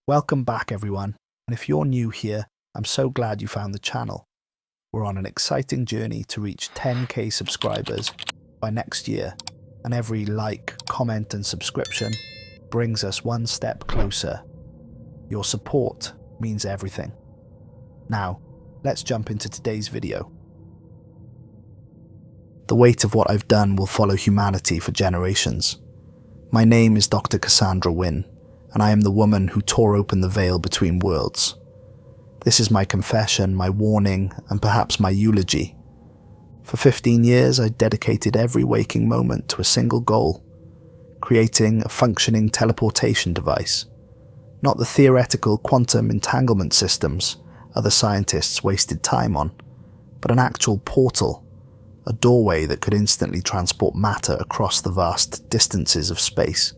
Welcome back, everyone, and if you're new here, I'm so glad you found the channel. We're on an exciting journey to reach 10k subscribers by next year, and every like, comment and subscription brings us one step closer. Your support means everything. Now, let's jump into today's video. The weight of what I've done will follow humanity for generations. My name is Dr. Cassandra Wynn, and I am the woman who tore open the veil between worlds. This is my confession, my warning, and perhaps my eulogy. For 15 years, I dedicated every waking moment to a single goal: creating a functioning teleportation device. Not the theoretical quantum entanglement systems other scientists wasted time on, but an actual portal, a doorway that could instantly transport matter across the vast distances of space.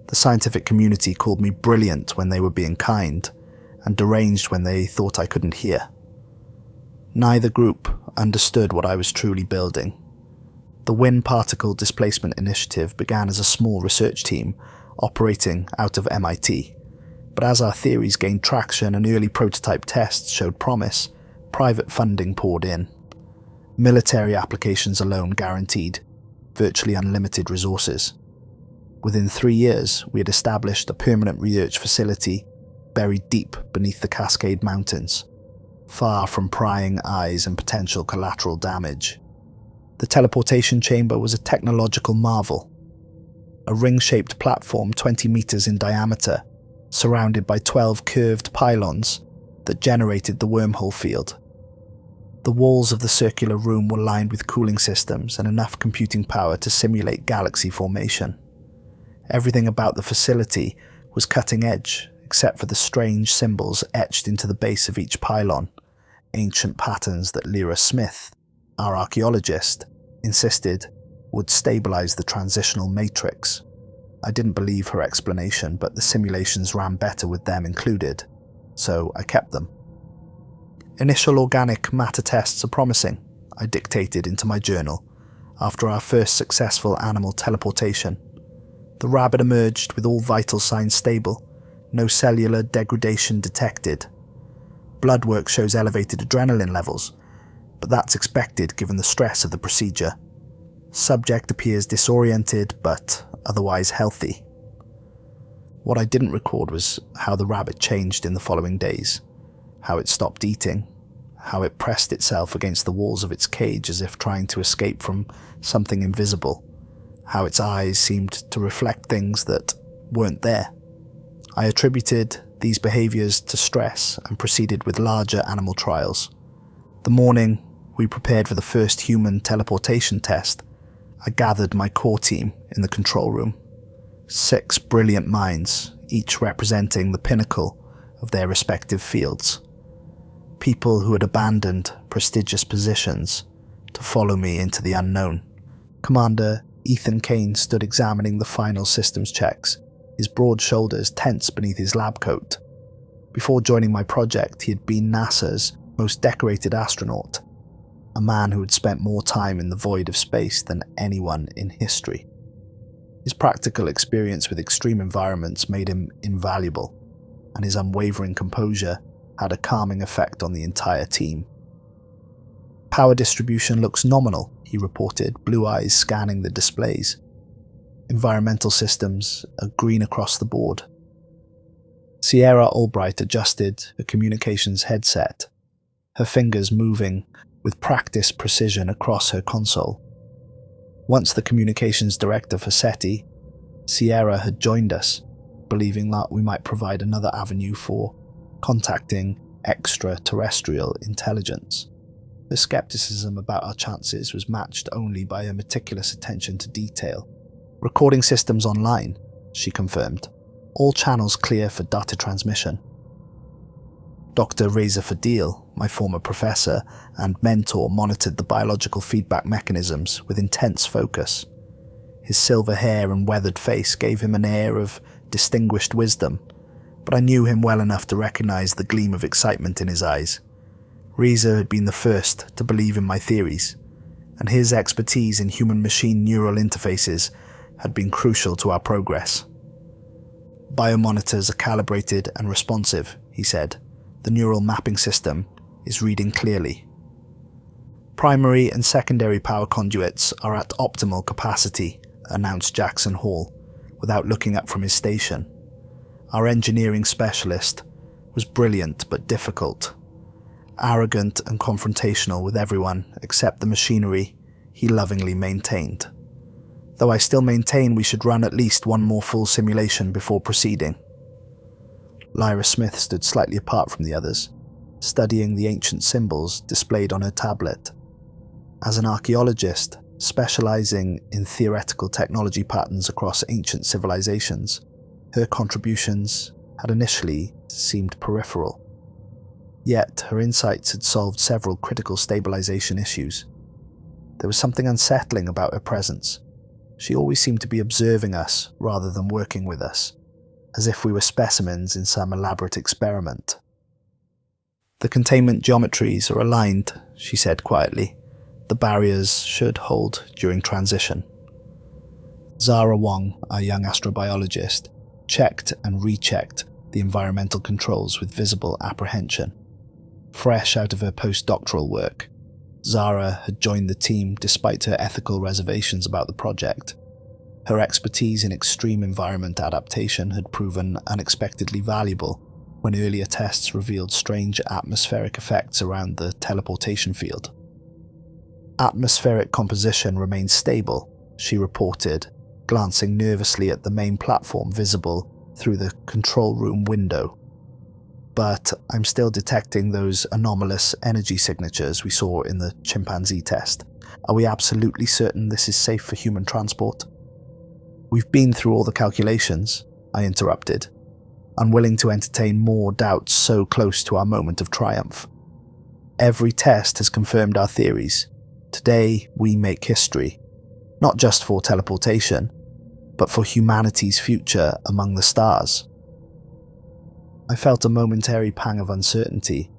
The scientific community called me brilliant when they were being kind, and deranged when they thought I couldn't hear. Neither group understood what I was truly building. The Wynn Particle Displacement Initiative began as a small research team operating out of MIT, but as our theories gained traction and early prototype tests showed promise, private funding poured in. Military applications alone guaranteed virtually unlimited resources. Within 3 years, we had established a permanent research facility buried deep beneath the Cascade Mountains, far from prying eyes and potential collateral damage. The teleportation chamber was a technological marvel, a ring-shaped platform 20 meters in diameter, surrounded by 12 curved pylons that generated the wormhole field. The walls of the circular room were lined with cooling systems and enough computing power to simulate galaxy formation. Everything about the facility was cutting edge, except for the strange symbols etched into the base of each pylon, ancient patterns that Lyra Smith, our archaeologist, insisted would stabilize the transitional matrix. I didn't believe her explanation, but the simulations ran better with them included, so I kept them. Initial organic matter tests are promising, I dictated into my journal, after our first successful animal teleportation. The rabbit emerged with all vital signs stable, no cellular degradation detected. Blood work shows elevated adrenaline levels, but that's expected given the stress of the procedure. Subject appears disoriented, but otherwise healthy. What I didn't record was how the rabbit changed in the following days, how it stopped eating, how it pressed itself against the walls of its cage as if trying to escape from something invisible, how its eyes seemed to reflect things that weren't there. I attributed these behaviors to stress and proceeded with larger animal trials. The morning we prepared for the first human teleportation test, I gathered my core team in the control room. 6 brilliant minds, each representing the pinnacle of their respective fields. People who had abandoned prestigious positions to follow me into the unknown. Commander Ethan Kane stood examining the final systems checks, his broad shoulders tense beneath his lab coat. Before joining my project, he had been NASA's most decorated astronaut, a man who had spent more time in the void of space than anyone in history. His practical experience with extreme environments made him invaluable, and his unwavering composure had a calming effect on the entire team. Power distribution looks nominal, he reported, blue eyes scanning the displays. Environmental systems are green across the board. Sierra Albright adjusted her communications headset, her fingers moving with practiced precision across her console. Once the communications director for SETI, Sierra had joined us, believing that we might provide another avenue for contacting extraterrestrial intelligence. Her skepticism about our chances was matched only by a meticulous attention to detail. Recording systems online, she confirmed. All channels clear for data transmission. Dr. Reza Fadil, my former professor and mentor, monitored the biological feedback mechanisms with intense focus. His silver hair and weathered face gave him an air of distinguished wisdom, but I knew him well enough to recognize the gleam of excitement in his eyes. Reza had been the first to believe in my theories, and his expertise in human-machine neural interfaces had been crucial to our progress. Biomonitors are calibrated and responsive, he said. The neural mapping system is reading clearly. Primary and secondary power conduits are at optimal capacity, announced Jackson Hall, without looking up from his station. Our engineering specialist was brilliant but difficult. Arrogant and confrontational with everyone except the machinery he lovingly maintained. Though I still maintain we should run at least one more full simulation before proceeding. Lyra Smith stood slightly apart from the others, studying the ancient symbols displayed on her tablet. As an archaeologist, specializing in theoretical technology patterns across ancient civilizations, her contributions had initially seemed peripheral. Yet her insights had solved several critical stabilization issues. There was something unsettling about her presence. She always seemed to be observing us rather than working with us, as if we were specimens in some elaborate experiment. "The containment geometries are aligned," she said quietly. "The barriers should hold during transition." Zara Wong, our young astrobiologist, checked and rechecked the environmental controls with visible apprehension. Fresh out of her postdoctoral work, Zara had joined the team despite her ethical reservations about the project. Her expertise in extreme environment adaptation had proven unexpectedly valuable when earlier tests revealed strange atmospheric effects around the teleportation field. "Atmospheric composition remains stable," she reported, glancing nervously at the main platform visible through the control room window. "But I'm still detecting those anomalous energy signatures we saw in the chimpanzee test. Are we absolutely certain this is safe for human transport?" "We've been through all the calculations," I interrupted, unwilling to entertain more doubts so close to our moment of triumph. "Every test has confirmed our theories. Today we make history, not just for teleportation, but for humanity's future among the stars." I felt a momentary pang of uncertainty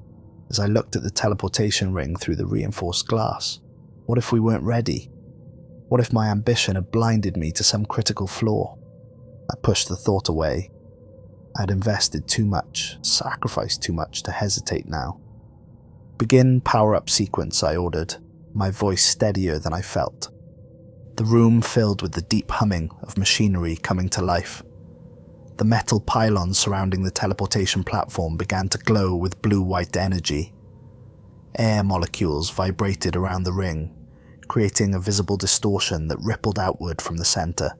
as I looked at the teleportation ring through the reinforced glass. What if we weren't ready? What if my ambition had blinded me to some critical flaw? I pushed the thought away. I had invested too much, sacrificed too much to hesitate now. "Begin power-up sequence," I ordered, my voice steadier than I felt. The room filled with the deep humming of machinery coming to life. The metal pylons surrounding the teleportation platform began to glow with blue-white energy. Air molecules vibrated around the ring, creating a visible distortion that rippled outward from the center.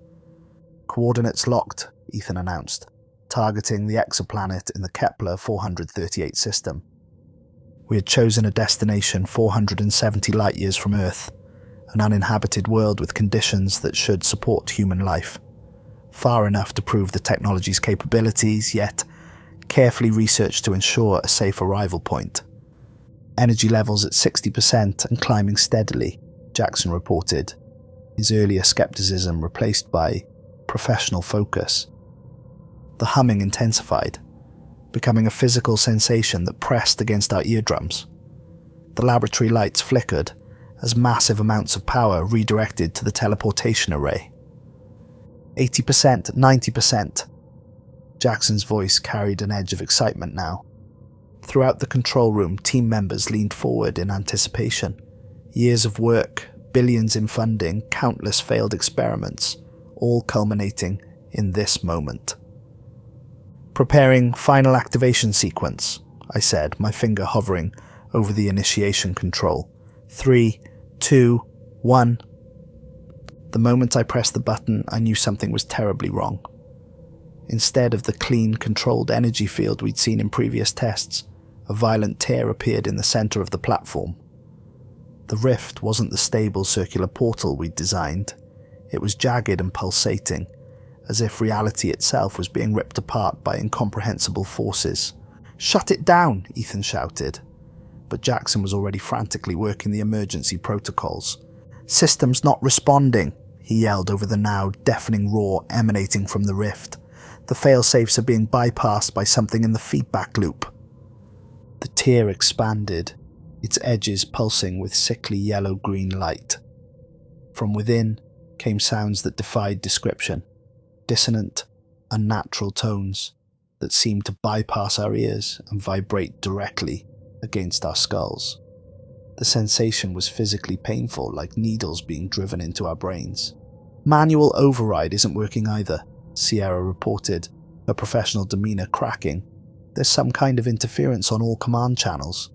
"Coordinates locked," Ethan announced, targeting the exoplanet in the Kepler 438 system. We had chosen a destination 470 light-years from Earth, an uninhabited world with conditions that should support human life. Far enough to prove the technology's capabilities, yet carefully researched to ensure a safe arrival point. "Energy levels at 60% and climbing steadily," Jackson reported, his earlier skepticism replaced by professional focus. The humming intensified, becoming a physical sensation that pressed against our eardrums. The laboratory lights flickered as massive amounts of power redirected to the teleportation array. 80%, 90%. Jackson's voice carried an edge of excitement now. Throughout the control room, team members leaned forward in anticipation. Years of work, billions in funding, countless failed experiments, all culminating in this moment. "Preparing final activation sequence," I said, my finger hovering over the initiation control. 3, 2, 1. The moment I pressed the button, I knew something was terribly wrong. Instead of the clean, controlled energy field we'd seen in previous tests, a violent tear appeared in the center of the platform. The rift wasn't the stable circular portal we'd designed. It was jagged and pulsating, as if reality itself was being ripped apart by incomprehensible forces. "Shut it down!" Ethan shouted. But Jackson was already frantically working the emergency protocols. "System's not responding," he yelled over the now deafening roar emanating from the rift. "The failsafes are being bypassed by something in the feedback loop." The tear expanded, its edges pulsing with sickly yellow-green light. From within came sounds that defied description. Dissonant, unnatural tones that seemed to bypass our ears and vibrate directly against our skulls. The sensation was physically painful, like needles being driven into our brains. "Manual override isn't working either," Sierra reported, her professional demeanor cracking. "There's some kind of interference on all command channels."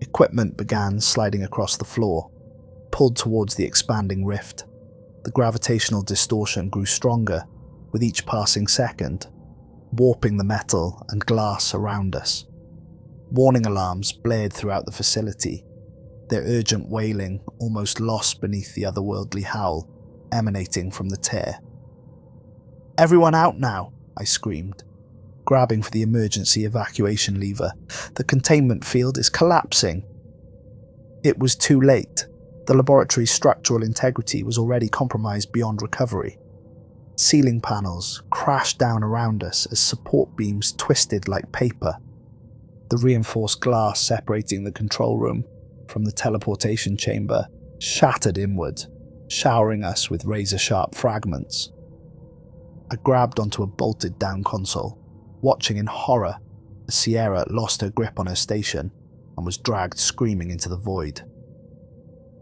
Equipment began sliding across the floor, pulled towards the expanding rift. The gravitational distortion grew stronger with each passing second, warping the metal and glass around us. Warning alarms blared throughout the facility, their urgent wailing almost lost beneath the otherworldly howl emanating from the tear. "Everyone out now," I screamed, grabbing for the emergency evacuation lever. "The containment field is collapsing." It was too late. The laboratory's structural integrity was already compromised beyond recovery. Ceiling panels crashed down around us as support beams twisted like paper. The reinforced glass separating the control room from the teleportation chamber shattered inward, showering us with razor-sharp fragments. I grabbed onto a bolted-down console, watching in horror as Sierra lost her grip on her station and was dragged screaming into the void.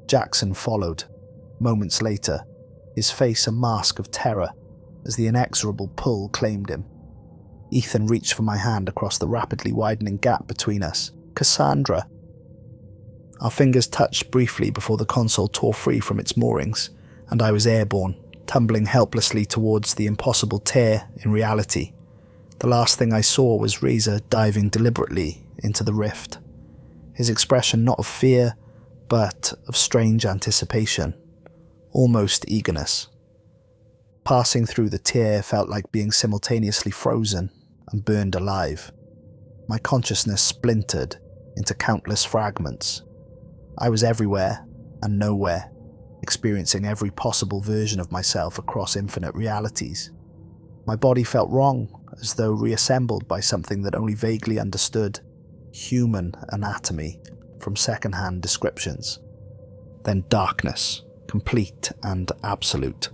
Jackson followed, moments later, his face a mask of terror as the inexorable pull claimed him. Ethan reached for my hand across the rapidly widening gap between us. "Cassandra!" Our fingers touched briefly before the console tore free from its moorings, and I was airborne, tumbling helplessly towards the impossible tear in reality. The last thing I saw was Reza diving deliberately into the rift, his expression not of fear, but of strange anticipation, almost eagerness. Passing through the tear felt like being simultaneously frozen and burned alive. My consciousness splintered into countless fragments. I was everywhere and nowhere, experiencing every possible version of myself across infinite realities. My body felt wrong, as though reassembled by something that only vaguely understood human anatomy from second-hand descriptions. Then darkness, complete and absolute.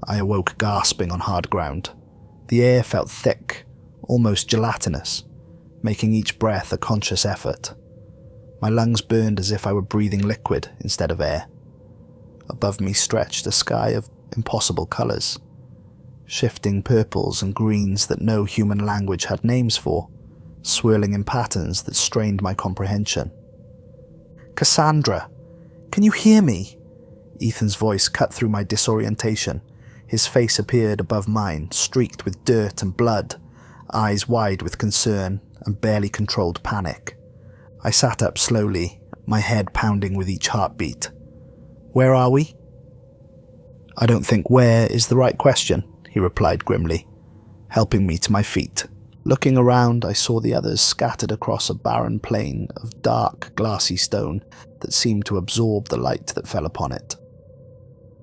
I awoke gasping on hard ground. The air felt thick, almost gelatinous, making each breath a conscious effort. My lungs burned as if I were breathing liquid instead of air. Above me stretched a sky of impossible colours, shifting purples and greens that no human language had names for, swirling in patterns that strained my comprehension. "Cassandra, can you hear me?" Ethan's voice cut through my disorientation. His face appeared above mine, streaked with dirt and blood, eyes wide with concern and barely controlled panic. I sat up slowly, my head pounding with each heartbeat. "Where are we?" "I don't think where is the right question," he replied grimly, helping me to my feet. Looking around, I saw the others scattered across a barren plain of dark, glassy stone that seemed to absorb the light that fell upon it.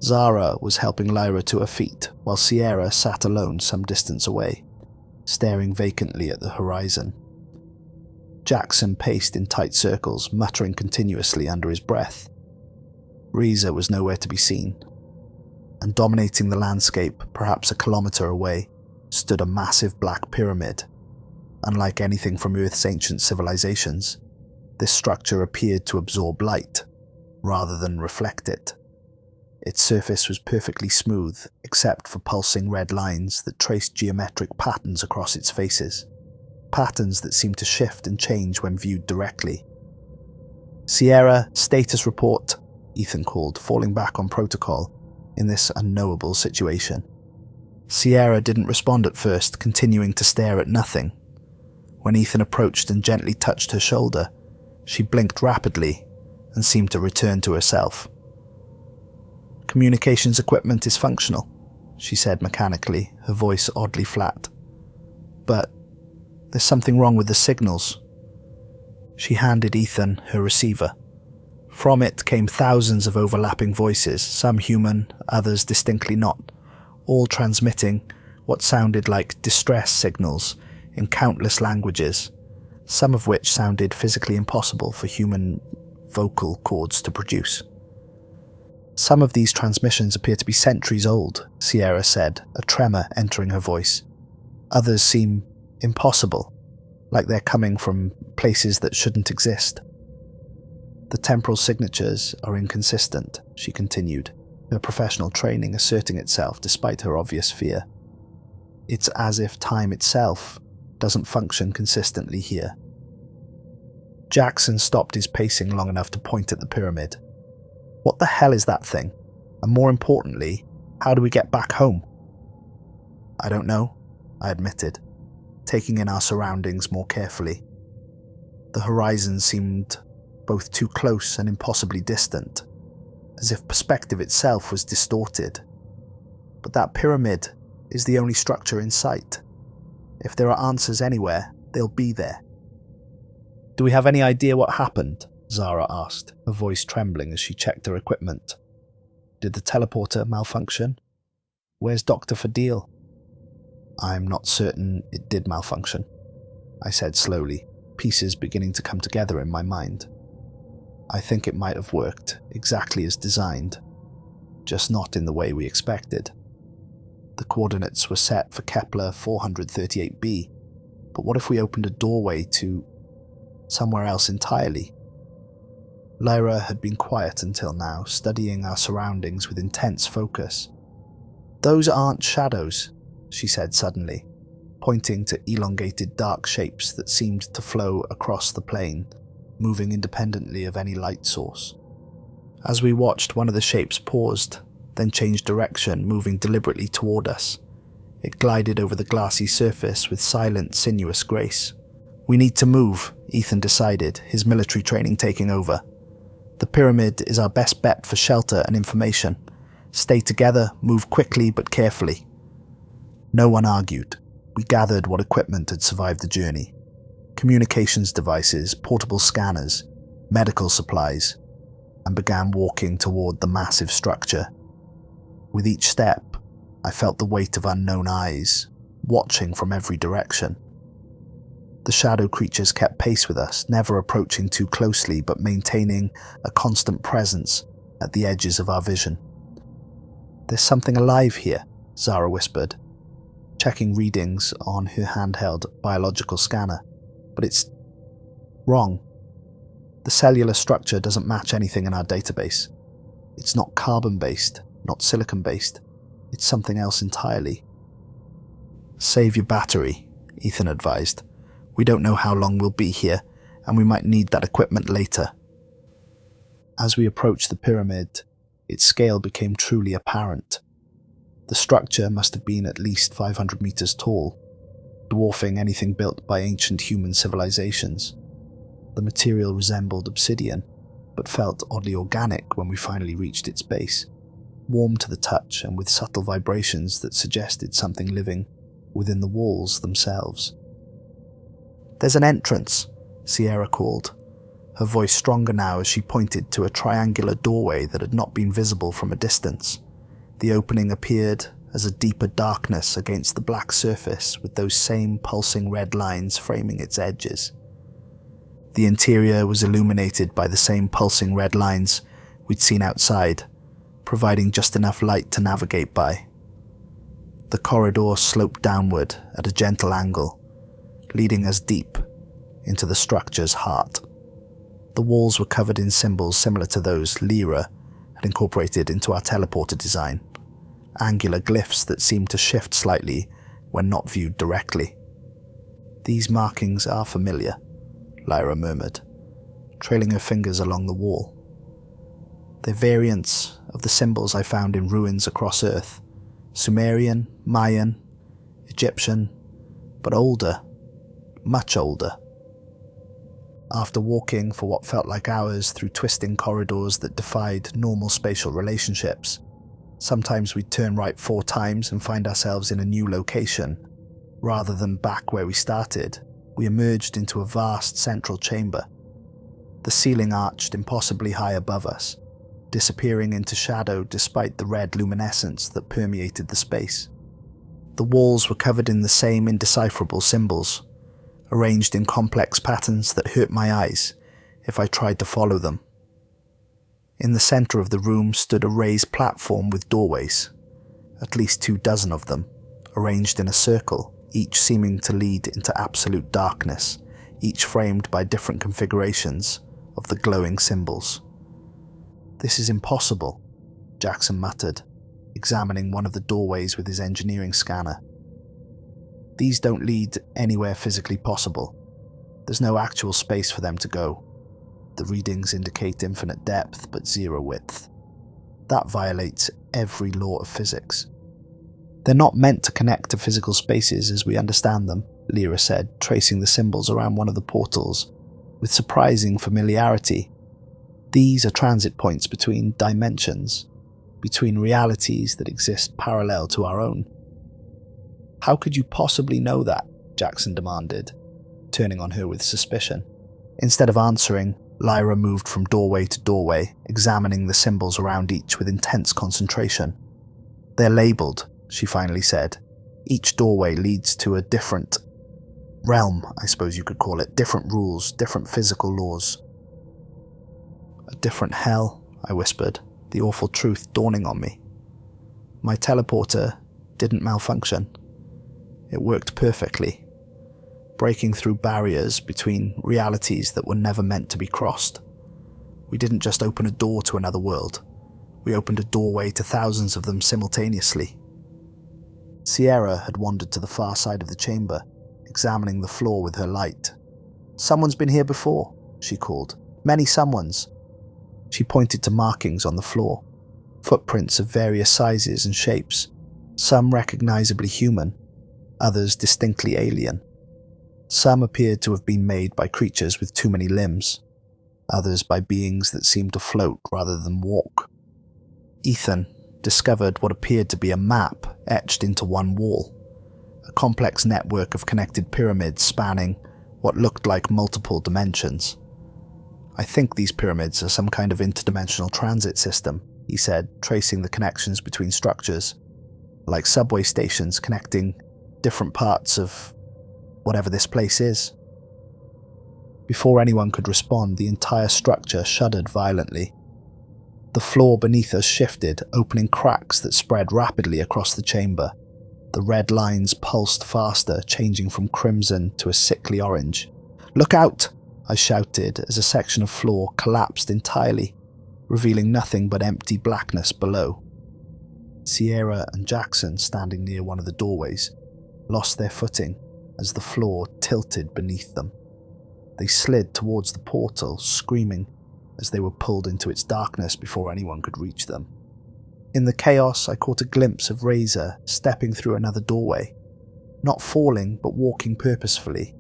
Zara was helping Lyra to her feet, while Sierra sat alone some distance away, staring vacantly at the horizon. Jackson paced in tight circles, muttering continuously under his breath. Reza was nowhere to be seen, and dominating the landscape, perhaps a kilometre away, stood a massive black pyramid. Unlike anything from Earth's ancient civilizations, this structure appeared to absorb light, rather than reflect it. Its surface was perfectly smooth, except for pulsing red lines that traced geometric patterns across its faces, patterns that seemed to shift and change when viewed directly. "Sierra, status report," Ethan called, falling back on protocol in this unknowable situation. Sierra didn't respond at first, continuing to stare at nothing. When Ethan approached and gently touched her shoulder, she blinked rapidly and seemed to return to herself. "Communications equipment is functional," she said mechanically, her voice oddly flat. "But there's something wrong with the signals." She handed Ethan her receiver. From it came thousands of overlapping voices, some human, others distinctly not, all transmitting what sounded like distress signals in countless languages, some of which sounded physically impossible for human vocal cords to produce. Some of these transmissions appear to be centuries old, Sierra said, a tremor entering her voice. Others seem impossible, like they're coming from places that shouldn't exist. The temporal signatures are inconsistent, she continued, her professional training asserting itself despite her obvious fear. It's as if time itself doesn't function consistently here. Jackson stopped his pacing long enough to point at the pyramid. What the hell is that thing? And more importantly, how do we get back home? I don't know, I admitted, taking in our surroundings more carefully. The horizon seemed both too close and impossibly distant, as if perspective itself was distorted. But that pyramid is the only structure in sight. If there are answers anywhere, they'll be there. Do we have any idea what happened? Zara asked, her voice trembling as she checked her equipment. Did the teleporter malfunction? Where's Dr. Fadil? I'm not certain it did malfunction, I said slowly, pieces beginning to come together in my mind. I think it might have worked exactly as designed, just not in the way we expected. The coordinates were set for Kepler 438b, but what if we opened a doorway to somewhere else entirely? Lyra had been quiet until now, studying our surroundings with intense focus. Those aren't shadows, she said suddenly, pointing to elongated dark shapes that seemed to flow across the plane, moving independently of any light source. As we watched, one of the shapes paused, then changed direction, moving deliberately toward us. It glided over the glassy surface with silent, sinuous grace. We need to move, Ethan decided, his military training taking over. The pyramid is our best bet for shelter and information. Stay together, move quickly but carefully. No one argued. We gathered what equipment had survived the journey. Communications devices, portable scanners, medical supplies, and began walking toward the massive structure. With each step, I felt the weight of unknown eyes, watching from every direction. The shadow creatures kept pace with us, never approaching too closely but maintaining a constant presence at the edges of our vision. There's something alive here, Zara whispered, checking readings on her handheld biological scanner. But it's wrong. The cellular structure doesn't match anything in our database. It's not carbon-based, not silicon-based. It's something else entirely. Save your battery, Ethan advised. We don't know how long we'll be here, and we might need that equipment later. As we approached the pyramid, its scale became truly apparent. The structure must have been at least 500 meters tall, dwarfing anything built by ancient human civilizations. The material resembled obsidian, but felt oddly organic when we finally reached its base, warm to the touch and with subtle vibrations that suggested something living within the walls themselves. There's an entrance, Sierra called, her voice stronger now as she pointed to a triangular doorway that had not been visible from a distance. The opening appeared as a deeper darkness against the black surface, with those same pulsing red lines framing its edges. The interior was illuminated by the same pulsing red lines we'd seen outside, providing just enough light to navigate by. The corridor sloped downward at a gentle angle, leading us deep into the structure's heart. The walls were covered in symbols similar to those Lyra had incorporated into our teleporter design, angular glyphs that seemed to shift slightly when not viewed directly. These markings are familiar, Lyra murmured, trailing her fingers along the wall. They're variants of the symbols I found in ruins across Earth, Sumerian, Mayan, Egyptian, but older. Much older. After walking for what felt like hours through twisting corridors that defied normal spatial relationships, sometimes we'd turn right 4 times and find ourselves in a new location. Rather than back where we started, we emerged into a vast central chamber. The ceiling arched impossibly high above us, disappearing into shadow despite the red luminescence that permeated the space. The walls were covered in the same indecipherable symbols, arranged in complex patterns that hurt my eyes if I tried to follow them. In the center of the room stood a raised platform with doorways, at least 24 of them, arranged in a circle, each seeming to lead into absolute darkness, each framed by different configurations of the glowing symbols. "This is impossible," Jackson muttered, examining one of the doorways with his engineering scanner. "These don't lead anywhere physically possible. There's no actual space for them to go. The readings indicate infinite depth but zero width. That violates every law of physics." "They're not meant to connect to physical spaces as we understand them," Lyra said, tracing the symbols around one of the portals with surprising familiarity. "These are transit points between dimensions, between realities that exist parallel to our own." "How could you possibly know that?" Jackson demanded, turning on her with suspicion. Instead of answering, Lyra moved from doorway to doorway, examining the symbols around each with intense concentration. "They're labeled," she finally said. "Each doorway leads to a different realm, I suppose you could call it, different rules, different physical laws." "A different hell," I whispered, the awful truth dawning on me. My teleporter didn't malfunction. It worked perfectly, breaking through barriers between realities that were never meant to be crossed. We didn't just open a door to another world. We opened a doorway to thousands of them simultaneously. Sierra had wandered to the far side of the chamber, examining the floor with her light. "Someone's been here before," she called. "Many someones." She pointed to markings on the floor, footprints of various sizes and shapes, some recognizably human, others distinctly alien. Some appeared to have been made by creatures with too many limbs, others by beings that seemed to float rather than walk. Ethan discovered what appeared to be a map etched into one wall, a complex network of connected pyramids spanning what looked like multiple dimensions. "I think these pyramids are some kind of interdimensional transit system," he said, tracing the connections between structures, like subway stations connecting different parts of whatever this place is. Before anyone could respond, the entire structure shuddered violently. The floor beneath us shifted, opening cracks that spread rapidly across the chamber. The red lines pulsed faster, changing from crimson to a sickly orange. "Look out!" I shouted as a section of floor collapsed entirely, revealing nothing but empty blackness below. Sierra and Jackson, standing near one of the doorways, lost their footing as the floor tilted beneath them. They slid towards the portal, screaming as they were pulled into its darkness before anyone could reach them. In the chaos, I caught a glimpse of Razor stepping through another doorway, not falling but walking purposefully,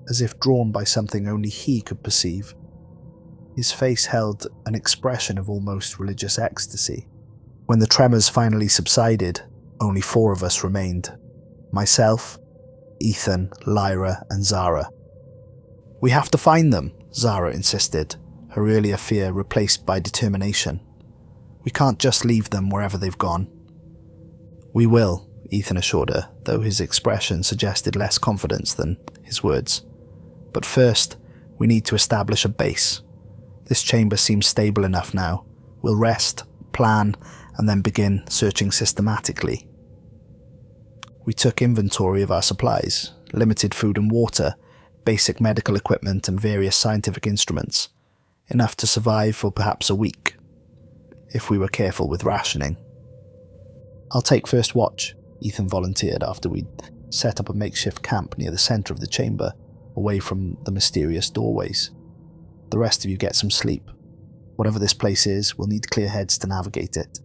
as if drawn by something only he could perceive. His face held an expression of almost religious ecstasy. When the tremors finally subsided, only 4 of us remained. Myself, Ethan, Lyra, and Zara. "We have to find them," Zara insisted, her earlier fear replaced by determination. "We can't just leave them wherever they've gone." "We will," Ethan assured her, though his expression suggested less confidence than his words. "But first, we need to establish a base. This chamber seems stable enough now. We'll rest, plan, and then begin searching systematically." We took inventory of our supplies, limited food and water, basic medical equipment and various scientific instruments, enough to survive for perhaps a week, if we were careful with rationing. "I'll take first watch," Ethan volunteered after we'd set up a makeshift camp near the center of the chamber, away from the mysterious doorways. "The rest of you get some sleep. Whatever this place is, we'll need clear heads to navigate it."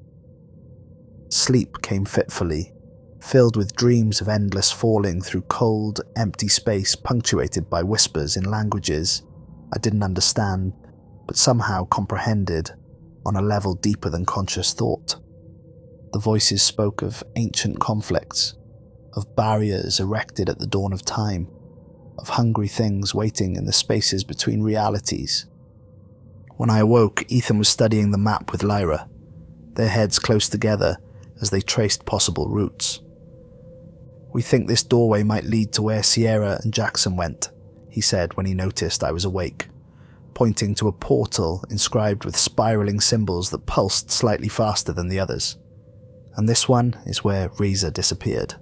Sleep came fitfully, filled with dreams of endless falling through cold, empty space punctuated by whispers in languages I didn't understand, but somehow comprehended on a level deeper than conscious thought. The voices spoke of ancient conflicts, of barriers erected at the dawn of time, of hungry things waiting in the spaces between realities. When I awoke, Ethan was studying the map with Lyra, their heads close together as they traced possible routes. "We think this doorway might lead to where Sierra and Jackson went," he said when he noticed I was awake. pointing to a portal inscribed with spiraling symbols that pulsed slightly faster than the others. And this one is where Reza disappeared.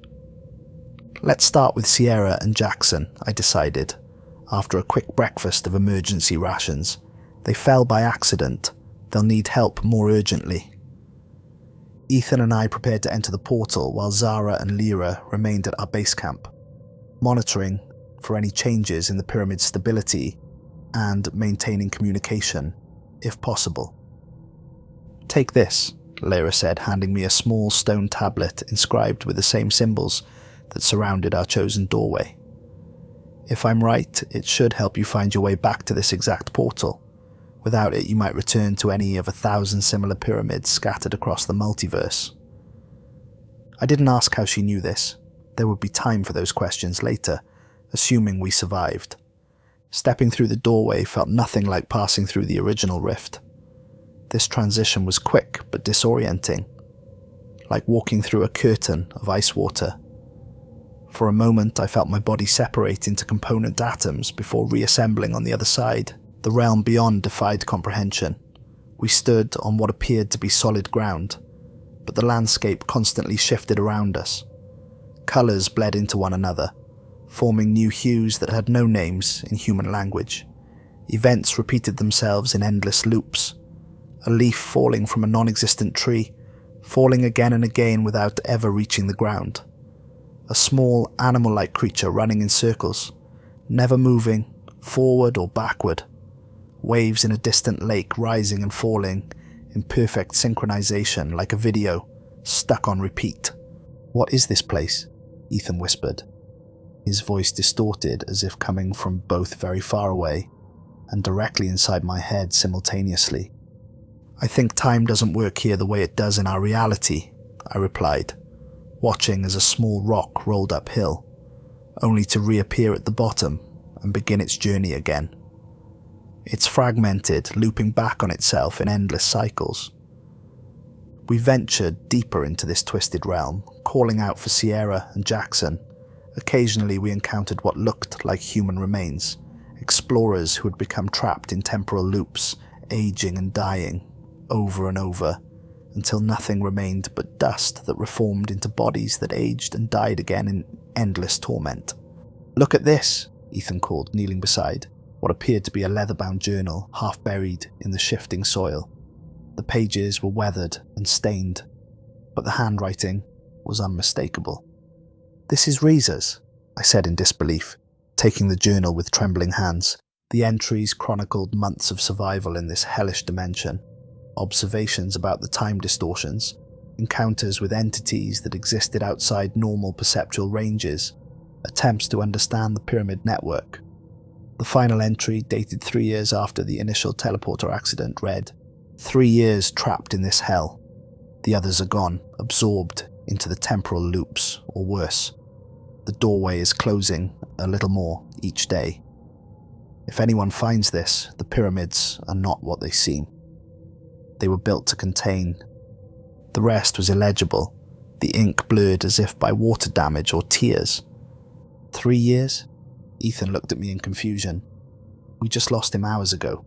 Let's start with Sierra and Jackson, I decided. After a quick breakfast of emergency rations, they fell by accident. They'll need help more urgently. Ethan and I prepared to enter the portal while Zara and Lyra remained at our base camp, monitoring for any changes in the pyramid's stability and maintaining communication, if possible. "Take this," Lyra said, handing me a small stone tablet inscribed with the same symbols that surrounded our chosen doorway. "If I'm right, it should help you find your way back to this exact portal. Without it, you might return to any of 1,000 similar pyramids scattered across the multiverse." I didn't ask how she knew this. There would be time for those questions later, assuming we survived. Stepping through the doorway felt nothing like passing through the original rift. This transition was quick but disorienting, like walking through a curtain of ice water. For a moment, I felt my body separate into component atoms before reassembling on the other side. The realm beyond defied comprehension. We stood on what appeared to be solid ground, but the landscape constantly shifted around us. Colours bled into one another, forming new hues that had no names in human language. Events repeated themselves in endless loops. A leaf falling from a non-existent tree, falling again and again without ever reaching the ground. A small animal-like creature running in circles, never moving, forward or backward. Waves in a distant lake rising and falling in perfect synchronization like a video, stuck on repeat. "What is this place?" Ethan whispered, his voice distorted as if coming from both very far away and directly inside my head simultaneously. "I think time doesn't work here the way it does in our reality," I replied, watching as a small rock rolled uphill, only to reappear at the bottom and begin its journey again. It's fragmented, looping back on itself in endless cycles. We ventured deeper into this twisted realm, calling out for Sierra and Jackson. Occasionally we encountered what looked like human remains, explorers who had become trapped in temporal loops, aging and dying, over and over, until nothing remained but dust that reformed into bodies that aged and died again in endless torment. "Look at this," Ethan called, kneeling beside what appeared to be a leather-bound journal, half buried in the shifting soil. The pages were weathered and stained, but the handwriting was unmistakable. "This is Reza's," I said in disbelief, taking the journal with trembling hands. The entries chronicled months of survival in this hellish dimension, observations about the time distortions, encounters with entities that existed outside normal perceptual ranges, attempts to understand the pyramid network. The final entry, dated 3 years after the initial teleporter accident, read, "3 years trapped in this hell. The others are gone, absorbed into the temporal loops, or worse. The doorway is closing a little more each day. If anyone finds this, the pyramids are not what they seem. They were built to contain." The rest was illegible, the ink blurred as if by water damage or tears. 3 years? Ethan looked at me in confusion. "We just lost him hours ago."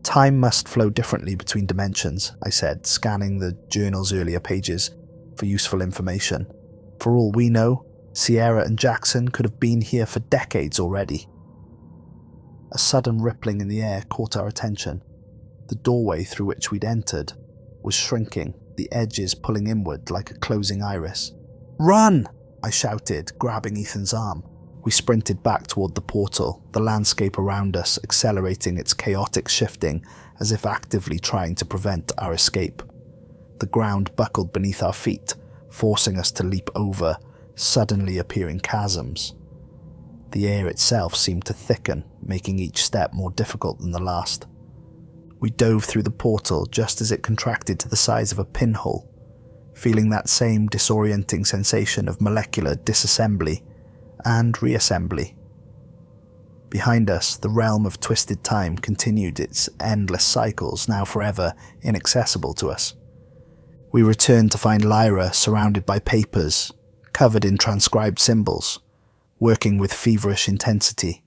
"Time must flow differently between dimensions," I said, scanning the journal's earlier pages for useful information. "For all we know, Sierra and Jackson could have been here for decades already." A sudden rippling in the air caught our attention. The doorway through which we'd entered was shrinking, the edges pulling inward like a closing iris. "Run!" I shouted, grabbing Ethan's arm. We sprinted back toward the portal, the landscape around us accelerating its chaotic shifting as if actively trying to prevent our escape. The ground buckled beneath our feet, forcing us to leap over suddenly appearing chasms. The air itself seemed to thicken, making each step more difficult than the last. We dove through the portal just as it contracted to the size of a pinhole, feeling that same disorienting sensation of molecular disassembly and reassembly. Behind us, the realm of twisted time continued its endless cycles, now forever inaccessible to us. We returned to find Lyra surrounded by papers, covered in transcribed symbols, working with feverish intensity.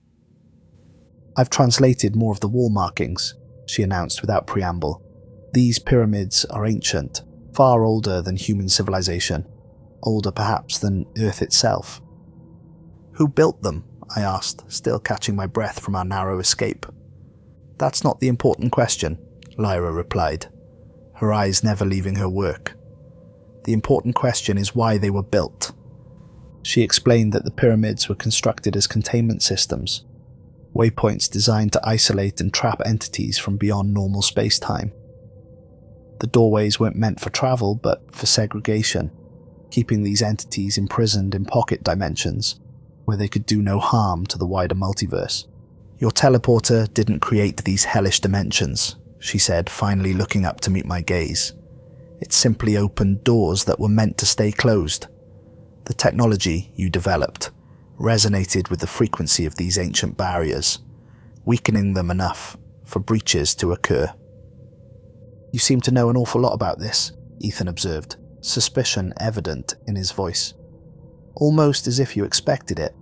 "I've translated more of the wall markings," she announced without preamble. "These pyramids are ancient, far older than human civilization, older perhaps than Earth itself." "Who built them?" I asked, still catching my breath from our narrow escape. "That's not the important question," Lyra replied, her eyes never leaving her work. "The important question is why they were built." She explained that the pyramids were constructed as containment systems, waypoints designed to isolate and trap entities from beyond normal space-time. The doorways weren't meant for travel, but for segregation, keeping these entities imprisoned in pocket dimensions, where they could do no harm to the wider multiverse. "Your teleporter didn't create these hellish dimensions," she said, finally looking up to meet my gaze. "It simply opened doors that were meant to stay closed. The technology you developed resonated with the frequency of these ancient barriers, weakening them enough for breaches to occur." "You seem to know an awful lot about this," Ethan observed, suspicion evident in his voice. "Almost as if you expected it."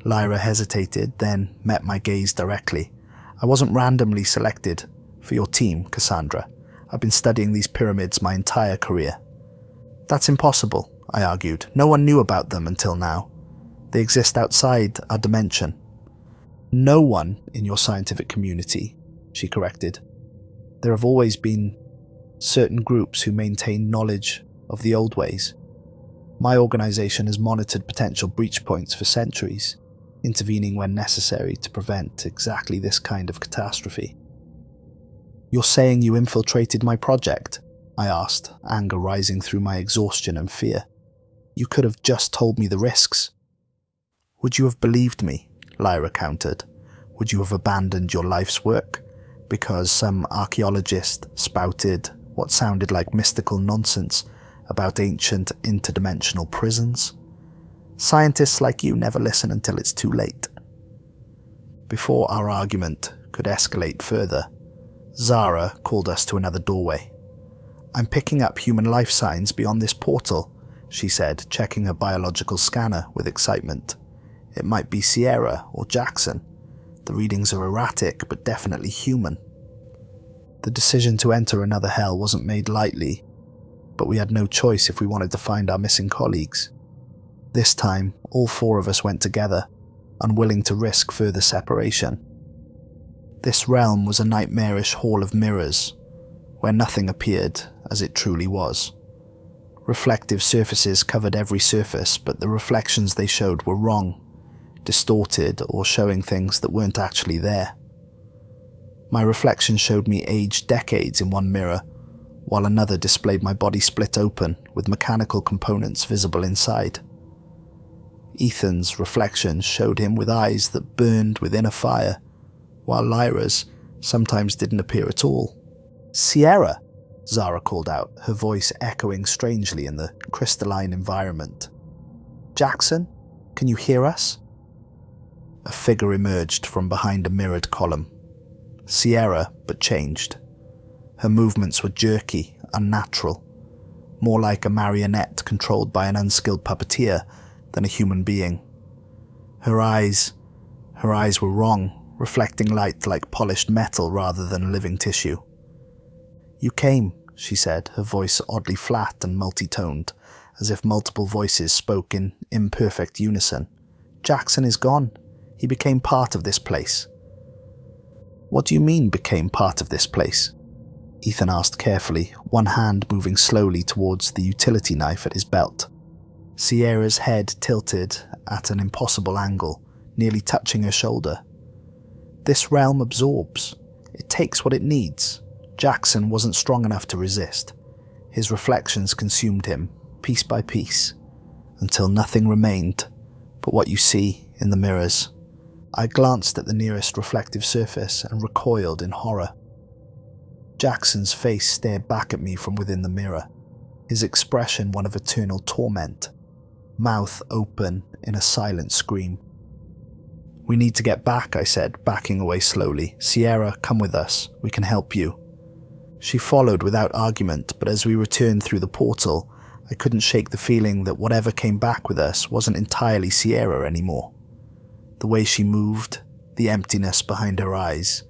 Lyra hesitated, then met my gaze directly. "I wasn't randomly selected for your team, Cassandra. I've been studying these pyramids my entire career." "That's impossible," I argued. "No one knew about them until now. They exist outside our dimension." "No one in your scientific community," she corrected. "There have always been certain groups who maintain knowledge of the old ways. My organization has monitored potential breach points for centuries, intervening when necessary to prevent exactly this kind of catastrophe." "You're saying you infiltrated my project?" I asked, anger rising through my exhaustion and fear. "You could have just told me the risks." "Would you have believed me?" Lyra countered. "Would you have abandoned your life's work because some archaeologist spouted what sounded like mystical nonsense about ancient interdimensional prisons? Scientists like you never listen until it's too late." Before our argument could escalate further, Zara called us to another doorway. "I'm picking up human life signs beyond this portal," she said, checking her biological scanner with excitement. "It might be Sierra or Jackson. The readings are erratic, but definitely human." The decision to enter another hell wasn't made lightly, but we had no choice if we wanted to find our missing colleagues. This time, all four of us went together, unwilling to risk further separation. This realm was a nightmarish hall of mirrors, where nothing appeared as it truly was. Reflective surfaces covered every surface, but the reflections they showed were wrong, distorted, or showing things that weren't actually there. My reflection showed me aged decades in one mirror, while another displayed my body split open with mechanical components visible inside. Ethan's reflection showed him with eyes that burned within a fire, while Lyra's sometimes didn't appear at all. "Sierra!" Zara called out, her voice echoing strangely in the crystalline environment. "Jackson, can you hear us?" A figure emerged from behind a mirrored column. Sierra, but changed. Her movements were jerky, unnatural, more like a marionette controlled by an unskilled puppeteer than a human being. Her eyes were wrong, reflecting light like polished metal rather than living tissue. "You came," she said, her voice oddly flat and multi-toned, as if multiple voices spoke in imperfect unison. "Jackson is gone. He became part of this place." "What do you mean, became part of this place?" Ethan asked carefully, one hand moving slowly towards the utility knife at his belt. Sierra's head tilted at an impossible angle, nearly touching her shoulder. "This realm absorbs. It takes what it needs. Jackson wasn't strong enough to resist. His reflections consumed him, piece by piece, until nothing remained but what you see in the mirrors." I glanced at the nearest reflective surface and recoiled in horror. Jackson's face stared back at me from within the mirror, his expression one of eternal torment, mouth open in a silent scream. "We need to get back," I said, backing away slowly. "Sierra, come with us. We can help you." She followed without argument, but as we returned through the portal, I couldn't shake the feeling that whatever came back with us wasn't entirely Sierra anymore. The way she moved, the emptiness behind her eyes,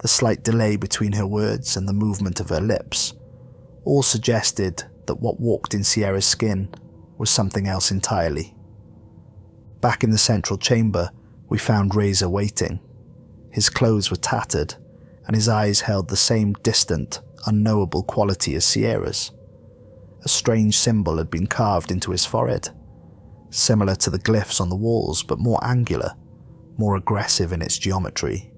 the slight delay between her words and the movement of her lips, all suggested that what walked in Sierra's skin was something else entirely. Back in the central chamber, we found Razor waiting. His clothes were tattered, and his eyes held the same distant, unknowable quality as Sierra's. A strange symbol had been carved into his forehead, similar to the glyphs on the walls, but more angular, more aggressive in its geometry.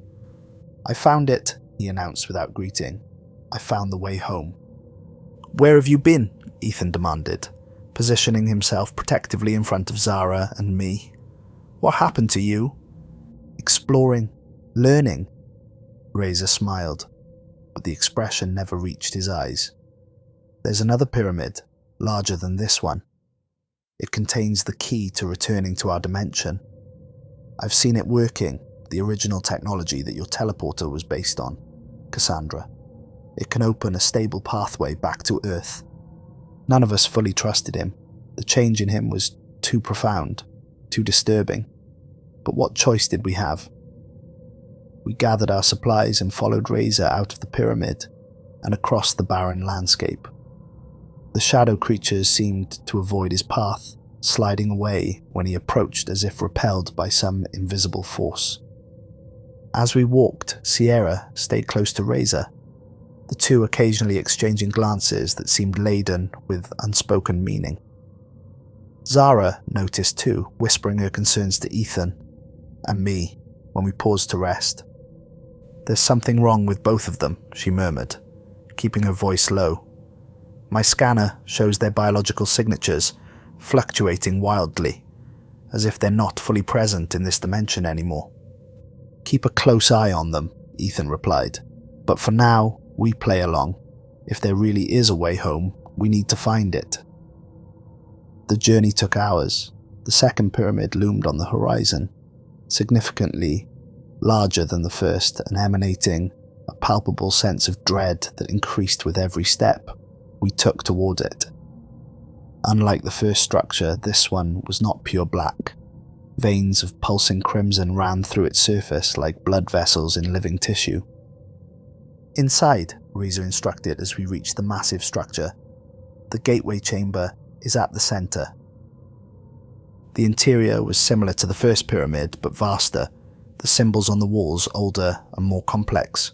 "I found it," he announced without greeting. "I found the way home." "Where have you been?" Ethan demanded, positioning himself protectively in front of Zara and me. "What happened to you?" "Exploring, learning." Razor smiled, but the expression never reached his eyes. "There's another pyramid, larger than this one. It contains the key to returning to our dimension. I've seen it working, the original technology that your teleporter was based on, Cassandra. It can open a stable pathway back to Earth." None of us fully trusted him. The change in him was too profound, too disturbing. But what choice did we have? We gathered our supplies and followed Razor out of the pyramid and across the barren landscape. The shadow creatures seemed to avoid his path, sliding away when he approached as if repelled by some invisible force. As we walked, Sierra stayed close to Razor, the two occasionally exchanging glances that seemed laden with unspoken meaning. Zara noticed too, whispering her concerns to Ethan and me when we paused to rest. "There's something wrong with both of them," she murmured, keeping her voice low. "My scanner shows their biological signatures fluctuating wildly, as if they're not fully present in this dimension anymore." "Keep a close eye on them," Ethan replied. "But for now, we play along. If there really is a way home, we need to find it." The journey took hours. The second pyramid loomed on the horizon, significantly larger than the first and emanating a palpable sense of dread that increased with every step we took toward it. Unlike the first structure, this one was not pure black. Veins of pulsing crimson ran through its surface like blood vessels in living tissue. "Inside," Razor instructed as we reached the massive structure. "The gateway chamber is at the center." The interior was similar to the first pyramid, but vaster, the symbols on the walls older and more complex.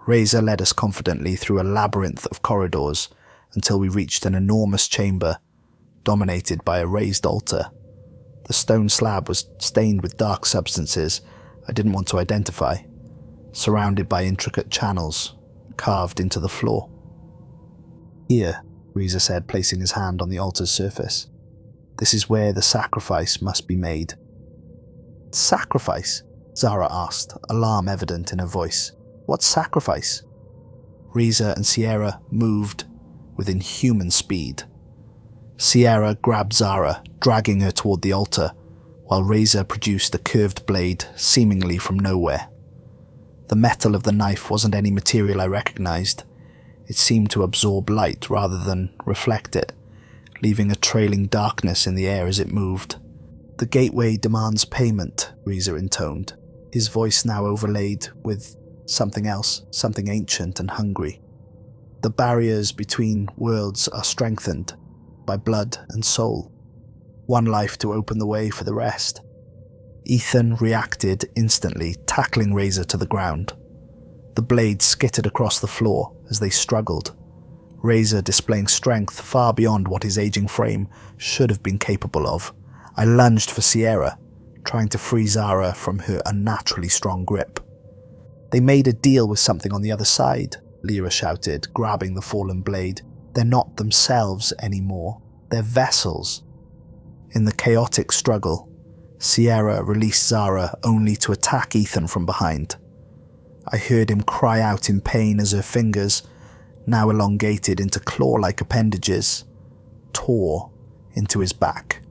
Razor led us confidently through a labyrinth of corridors until we reached an enormous chamber, dominated by a raised altar. The stone slab was stained with dark substances I didn't want to identify, surrounded by intricate channels carved into the floor. "Here," Razor said, placing his hand on the altar's surface. "This is where the sacrifice must be made." "Sacrifice?" Zara asked, alarm evident in her voice. "What sacrifice?" Razor and Sierra moved with inhuman speed. Sierra grabbed Zara, dragging her toward the altar, while Razor produced a curved blade seemingly from nowhere. The metal of the knife wasn't any material I recognized. It seemed to absorb light rather than reflect it, leaving a trailing darkness in the air as it moved. "The gateway demands payment," Razor intoned, his voice now overlaid with something else, something ancient and hungry. "The barriers between worlds are strengthened by blood and soul. One life to open the way for the rest." Ethan reacted instantly, tackling Razor to the ground. The blade skittered across the floor as they struggled, Razor displaying strength far beyond what his aging frame should have been capable of. I lunged for Sierra, trying to free Zara from her unnaturally strong grip. "They made a deal with something on the other side," Lyra shouted, grabbing the fallen blade. "They're not themselves anymore. They're vessels." In the chaotic struggle, Sierra released Zara only to attack Ethan from behind. I heard him cry out in pain as her fingers, now elongated into claw-like appendages, tore into his back.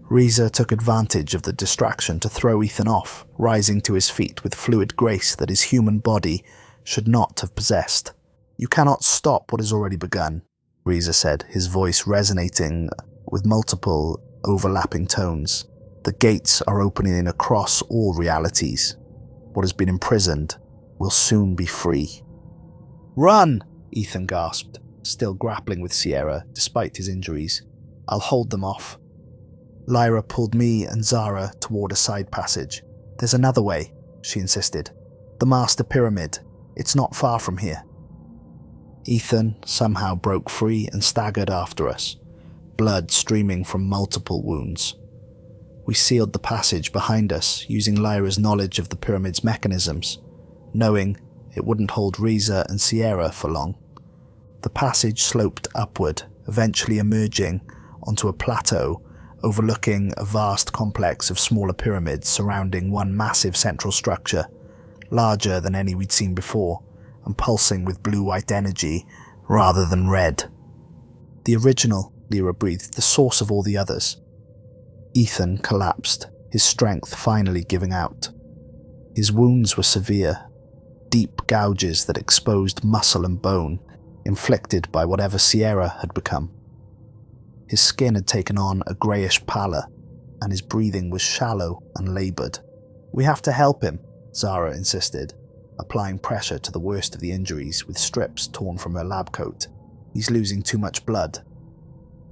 Razor took advantage of the distraction to throw Ethan off, rising to his feet with fluid grace that his human body should not have possessed. "You cannot stop what has already begun," Razor said, his voice resonating with multiple overlapping tones. The gates are opening across all realities. What has been imprisoned will soon be free. "Run!" Ethan gasped, still grappling with Sierra despite his injuries. "I'll hold them off." Lyra pulled me and Zara toward a side passage. "There's another way," she insisted. "The Master Pyramid. It's not far from here." Ethan somehow broke free and staggered after us, blood streaming from multiple wounds. We sealed the passage behind us using Lyra's knowledge of the pyramid's mechanisms, knowing it wouldn't hold Reza and Sierra for long. The passage sloped upward, eventually emerging onto a plateau overlooking a vast complex of smaller pyramids surrounding one massive central structure, larger than any we'd seen before, and pulsing with blue-white energy rather than red. "The original," Lyra breathed, "the source of all the others." Ethan collapsed, his strength finally giving out. His wounds were severe, deep gouges that exposed muscle and bone, inflicted by whatever Sierra had become. His skin had taken on a greyish pallor, and his breathing was shallow and laboured. "We have to help him," Zara insisted, applying pressure to the worst of the injuries with strips torn from her lab coat. "He's losing too much blood."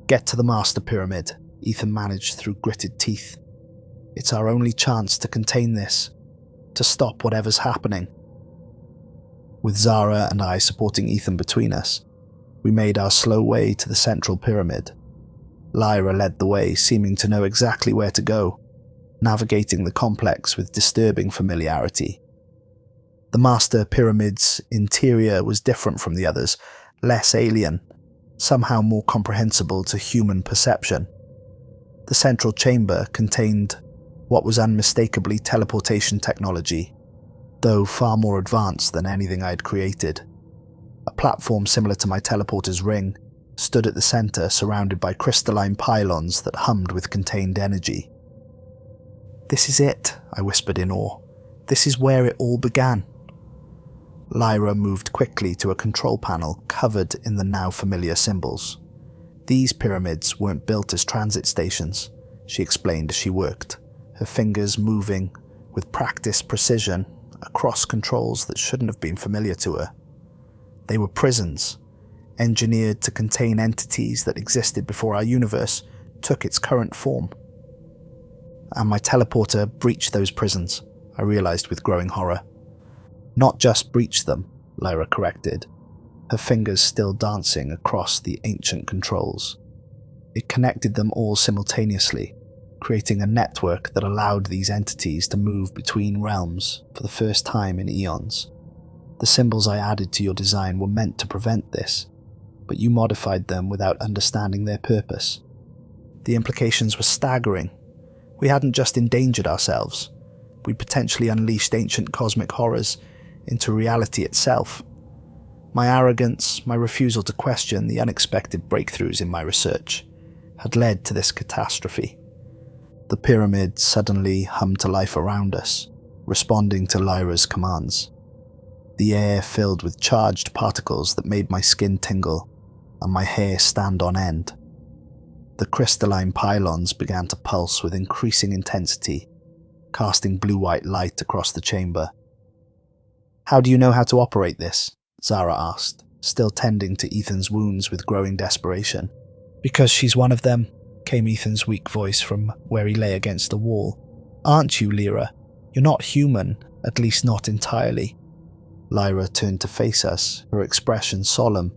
"Get to the Master Pyramid," Ethan managed through gritted teeth. "It's our only chance to contain this, to stop whatever's happening." With Zara and I supporting Ethan between us, we made our slow way to the central pyramid. Lyra led the way, seeming to know exactly where to go, navigating the complex with disturbing familiarity. The Master Pyramid's interior was different from the others, less alien, somehow more comprehensible to human perception. The central chamber contained what was unmistakably teleportation technology, though far more advanced than anything I'd created. A platform similar to my teleporter's ring stood at the center, surrounded by crystalline pylons that hummed with contained energy. "This is it," I whispered in awe. "This is where it all began." Lyra moved quickly to a control panel covered in the now familiar symbols. "These pyramids weren't built as transit stations," she explained as she worked, her fingers moving with practiced precision across controls that shouldn't have been familiar to her. "They were prisons, engineered to contain entities that existed before our universe took its current form." "And my teleporter breached those prisons," I realized with growing horror. "Not just breached them," Lyra corrected, her fingers still dancing across the ancient controls. "It connected them all simultaneously, creating a network that allowed these entities to move between realms for the first time in eons. The symbols I added to your design were meant to prevent this, but you modified them without understanding their purpose. The implications were staggering. We hadn't just endangered ourselves, we potentially unleashed ancient cosmic horrors into reality itself. My arrogance, my refusal to question the unexpected breakthroughs in my research, had led to this catastrophe." The pyramid suddenly hummed to life around us, responding to Lyra's commands. The air filled with charged particles that made my skin tingle and my hair stand on end. The crystalline pylons began to pulse with increasing intensity, casting blue-white light across the chamber. "How do you know how to operate this?" Zara asked, still tending to Ethan's wounds with growing desperation. "Because she's one of them," came Ethan's weak voice from where he lay against the wall. "Aren't you, Lyra? You're not human, at least not entirely." Lyra turned to face us, her expression solemn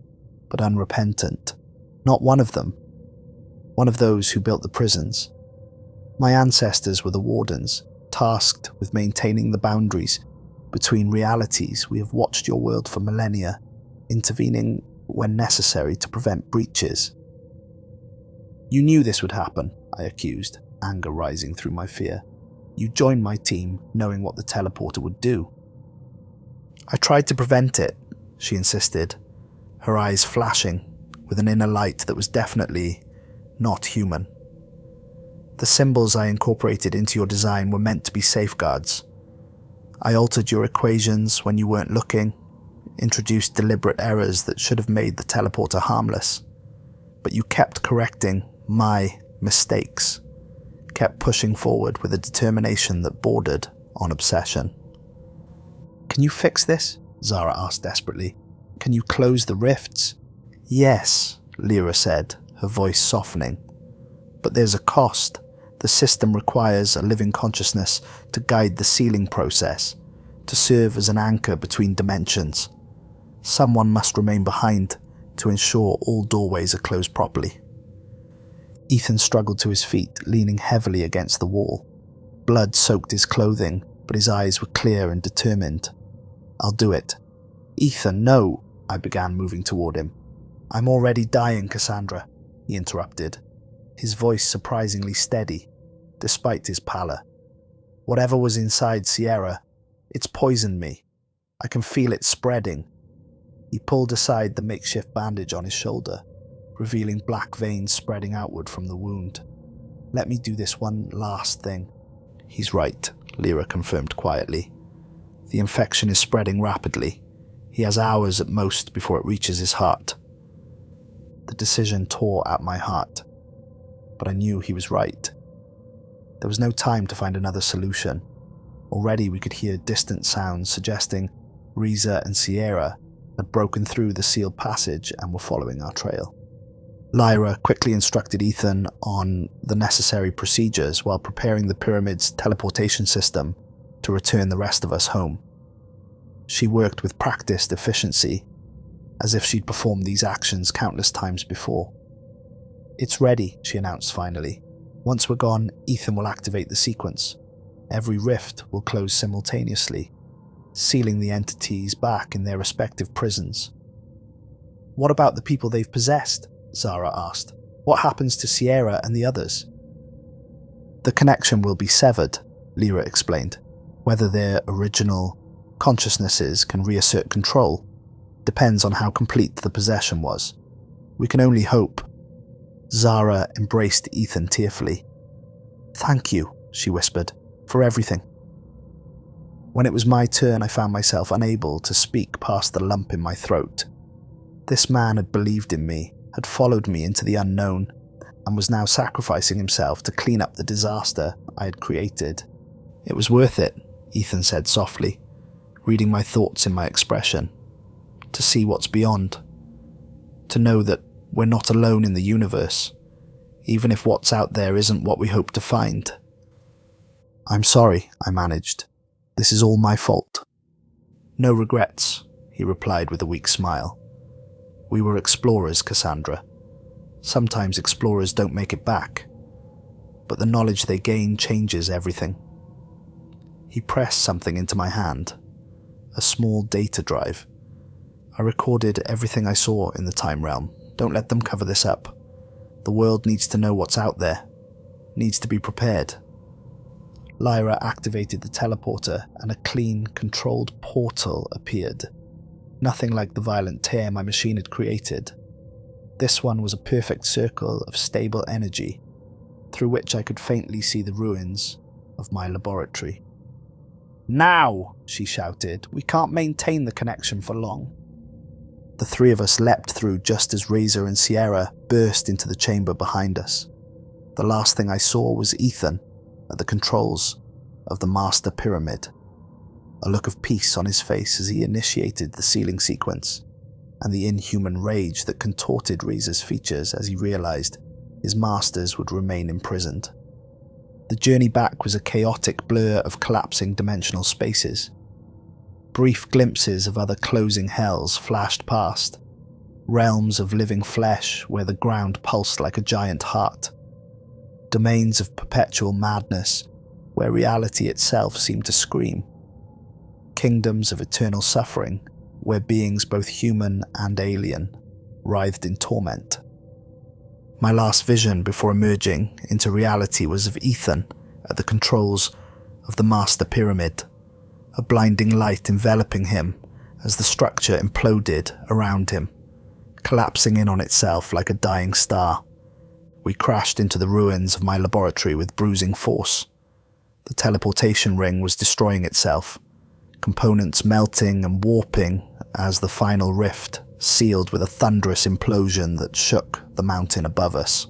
but unrepentant. "Not one of them. One of those who built the prisons. My ancestors were the wardens, tasked with maintaining the boundaries between realities. We have watched your world for millennia, intervening when necessary to prevent breaches." "You knew this would happen," I accused, anger rising through my fear. "You joined my team knowing what the teleporter would do." "I tried to prevent it," she insisted, her eyes flashing with an inner light that was definitely not human. "The symbols I incorporated into your design were meant to be safeguards. I altered your equations when you weren't looking, introduced deliberate errors that should have made the teleporter harmless. But you kept correcting my mistakes, kept pushing forward with a determination that bordered on obsession. "Can you fix this?" Zara asked desperately. "Can you close the rifts?" "Yes," Lyra said, her voice softening. "But there's a cost. The system requires a living consciousness to guide the sealing process, to serve as an anchor between dimensions. Someone must remain behind to ensure all doorways are closed properly." Ethan struggled to his feet, leaning heavily against the wall. Blood soaked his clothing, but his eyes were clear and determined. "I'll do it." "Ethan, no," I began, moving toward him. "I'm already dying, Cassandra," he interrupted, his voice surprisingly steady, despite his pallor. "Whatever was inside Sierra, it's poisoned me. I can feel it spreading." He pulled aside the makeshift bandage on his shoulder, revealing black veins spreading outward from the wound. "Let me do this one last thing." "He's right," Lyra confirmed quietly. "The infection is spreading rapidly. He has hours at most before it reaches his heart." The decision tore at my heart, but I knew he was right. There was no time to find another solution. Already we could hear distant sounds suggesting Riza and Sierra had broken through the sealed passage and were following our trail. Lyra quickly instructed Ethan on the necessary procedures while preparing the pyramid's teleportation system to return the rest of us home. She worked with practiced efficiency, as if she'd performed these actions countless times before. "It's ready," she announced finally. "Once we're gone, Ethan will activate the sequence. Every rift will close simultaneously, sealing the entities back in their respective prisons." "What about the people they've possessed?" Zara asked. "What happens to Sierra and the others?" "The connection will be severed," Lyra explained. "Whether their original consciousnesses can reassert control depends on how complete the possession was. We can only hope." Zara embraced Ethan tearfully. "Thank you," she whispered, "for everything." When it was my turn, I found myself unable to speak past the lump in my throat. This man had believed in me, had followed me into the unknown, and was now sacrificing himself to clean up the disaster I had created. "It was worth it," Ethan said softly, reading my thoughts in my expression. "To see what's beyond. To know that we're not alone in the universe, even if what's out there isn't what we hope to find." "I'm sorry," I managed. "This is all my fault." "No regrets," he replied with a weak smile. "We were explorers, Cassandra. Sometimes explorers don't make it back, but the knowledge they gain changes everything." He pressed something into my hand, a small data drive. "I recorded everything I saw in the time realm. Don't let them cover this up. The world needs to know what's out there, needs to be prepared." Lyra activated the teleporter and a clean, controlled portal appeared. Nothing like the violent tear my machine had created. This one was a perfect circle of stable energy, through which I could faintly see the ruins of my laboratory. "Now!" she shouted. "We can't maintain the connection for long." The three of us leapt through just as Razor and Sierra burst into the chamber behind us. The last thing I saw was Ethan at the controls of the master pyramid, a look of peace on his face as he initiated the sealing sequence, and the inhuman rage that contorted Razor's features as he realized his masters would remain imprisoned. The journey back was a chaotic blur of collapsing dimensional spaces. Brief glimpses of other closing hells flashed past, realms of living flesh where the ground pulsed like a giant heart, domains of perpetual madness where reality itself seemed to scream, kingdoms of eternal suffering where beings both human and alien writhed in torment. My last vision before emerging into reality was of Ethan at the controls of the master pyramid, a blinding light enveloping him as the structure imploded around him, collapsing in on itself like a dying star. We crashed into the ruins of my laboratory with bruising force. The teleportation ring was destroying itself, components melting and warping as the final rift sealed with a thunderous implosion that shook the mountain above us.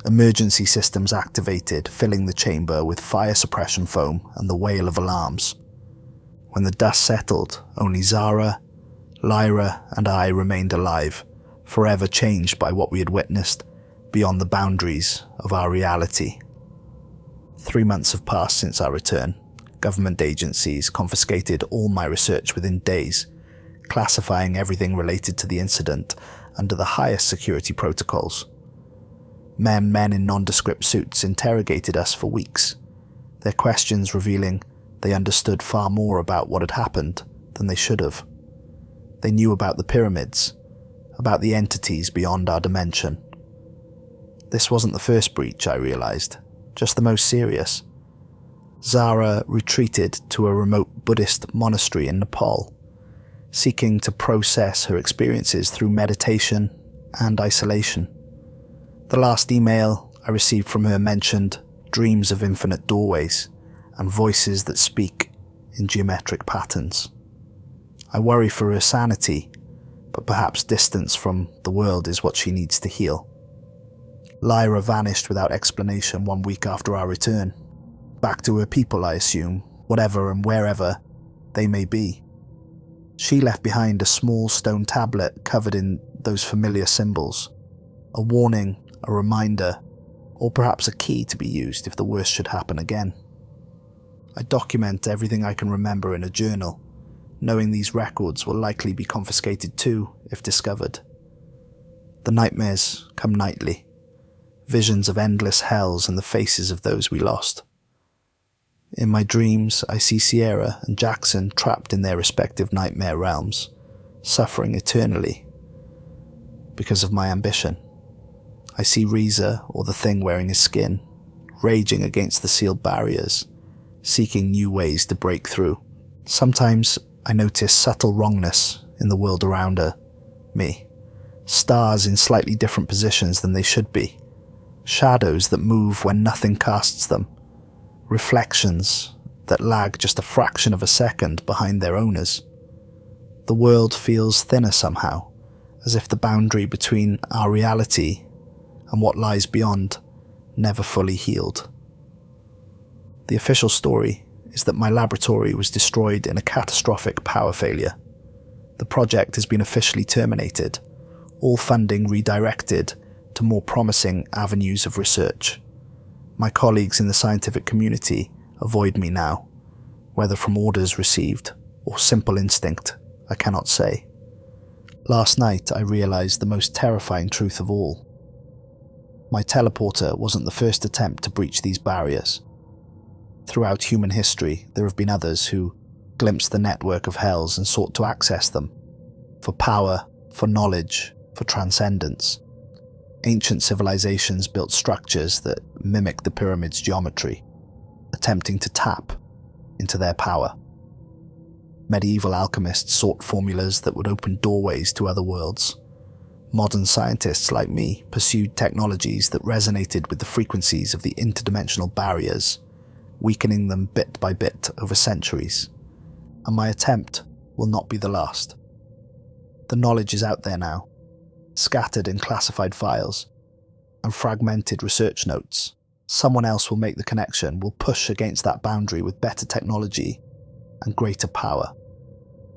Emergency systems activated, filling the chamber with fire suppression foam and the wail of alarms. When the dust settled, only Zara, Lyra, and I remained alive, forever changed by what we had witnessed, beyond the boundaries of our reality. 3 months have passed since our return. Government agencies confiscated all my research within days, classifying everything related to the incident under the highest security protocols. Men in nondescript suits interrogated us for weeks, their questions revealing they understood far more about what had happened than they should have. They knew about the pyramids, about the entities beyond our dimension. This wasn't the first breach, I realized, just the most serious. Zara retreated to a remote Buddhist monastery in Nepal, seeking to process her experiences through meditation and isolation. The last email I received from her mentioned dreams of infinite doorways and voices that speak in geometric patterns. I worry for her sanity, but perhaps distance from the world is what she needs to heal. Lyra vanished without explanation 1 week after our return. Back to her people, I assume, whatever and wherever they may be. She left behind a small stone tablet covered in those familiar symbols, a warning, a reminder, or perhaps a key to be used if the worst should happen again. I document everything I can remember in a journal, knowing these records will likely be confiscated too if discovered. The nightmares come nightly, visions of endless hells and the faces of those we lost. In my dreams, I see Sierra and Jackson trapped in their respective nightmare realms, suffering eternally because of my ambition. I see Reza, or the thing wearing his skin, raging against the sealed barriers, seeking new ways to break through. Sometimes I notice subtle wrongness in the world around her, me. Stars in slightly different positions than they should be. Shadows that move when nothing casts them. Reflections that lag just a fraction of a second behind their owners. The world feels thinner somehow, as if the boundary between our reality and what lies beyond never fully healed. The official story is that my laboratory was destroyed in a catastrophic power failure. The project has been officially terminated, all funding redirected to more promising avenues of research. My colleagues in the scientific community avoid me now, whether from orders received or simple instinct, I cannot say. Last night I realized the most terrifying truth of all. My teleporter wasn't the first attempt to breach these barriers. Throughout human history, there have been others who glimpsed the network of hells and sought to access them. For power, for knowledge, for transcendence. Ancient civilizations built structures that mimic the pyramid's geometry, attempting to tap into their power. Medieval alchemists sought formulas that would open doorways to other worlds. Modern scientists like me pursued technologies that resonated with the frequencies of the interdimensional barriers, weakening them bit by bit over centuries. And my attempt will not be the last. The knowledge is out there now, scattered in classified files and fragmented research notes. Someone else will make the connection, will push against that boundary with better technology and greater power.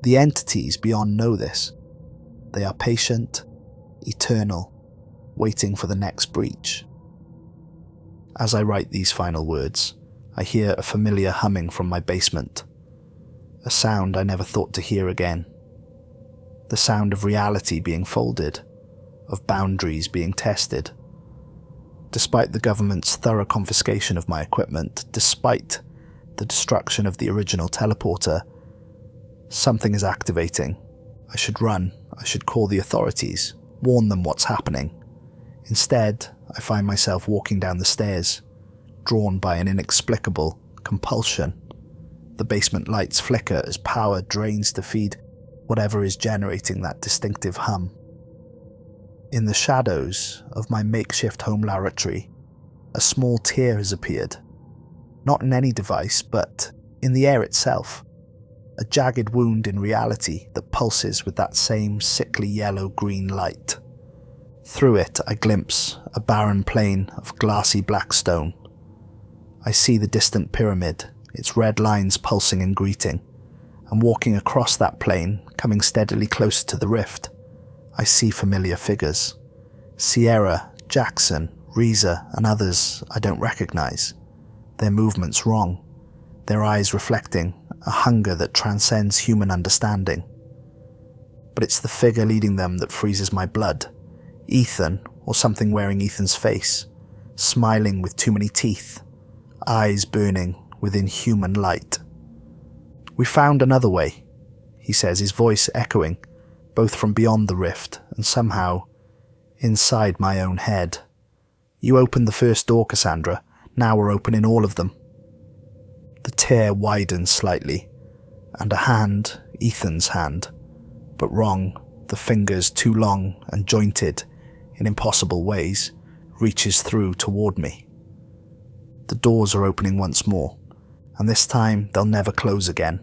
The entities beyond know this. They are patient, eternal, waiting for the next breach. As I write these final words, I hear a familiar humming from my basement, a sound I never thought to hear again. The sound of reality being folded, of boundaries being tested. Despite the government's thorough confiscation of my equipment, despite the destruction of the original teleporter, something is activating. I should run, I should call the authorities, warn them what's happening. Instead, I find myself walking down the stairs, drawn by an inexplicable compulsion. The basement lights flicker as power drains to feed whatever is generating that distinctive hum. In the shadows of my makeshift home laboratory, a small tear has appeared. Not in any device, but in the air itself. A jagged wound in reality that pulses with that same sickly yellow-green light. Through it, I glimpse a barren plain of glassy black stone. I see the distant pyramid, its red lines pulsing in greeting, and walking across that plain, coming steadily closer to the rift, I see familiar figures. Sierra, Jackson, Reza, and others I don't recognize. Their movements wrong, their eyes reflecting a hunger that transcends human understanding. But it's the figure leading them that freezes my blood. Ethan, or something wearing Ethan's face, smiling with too many teeth, eyes burning with inhuman light. "We found another way," he says, his voice echoing, both from beyond the rift and somehow inside my own head. "You opened the first door, Cassandra. Now we're opening all of them." The tear widens slightly, and a hand, Ethan's hand, but wrong, the fingers too long and jointed in impossible ways, reaches through toward me. The doors are opening once more, and this time they'll never close again.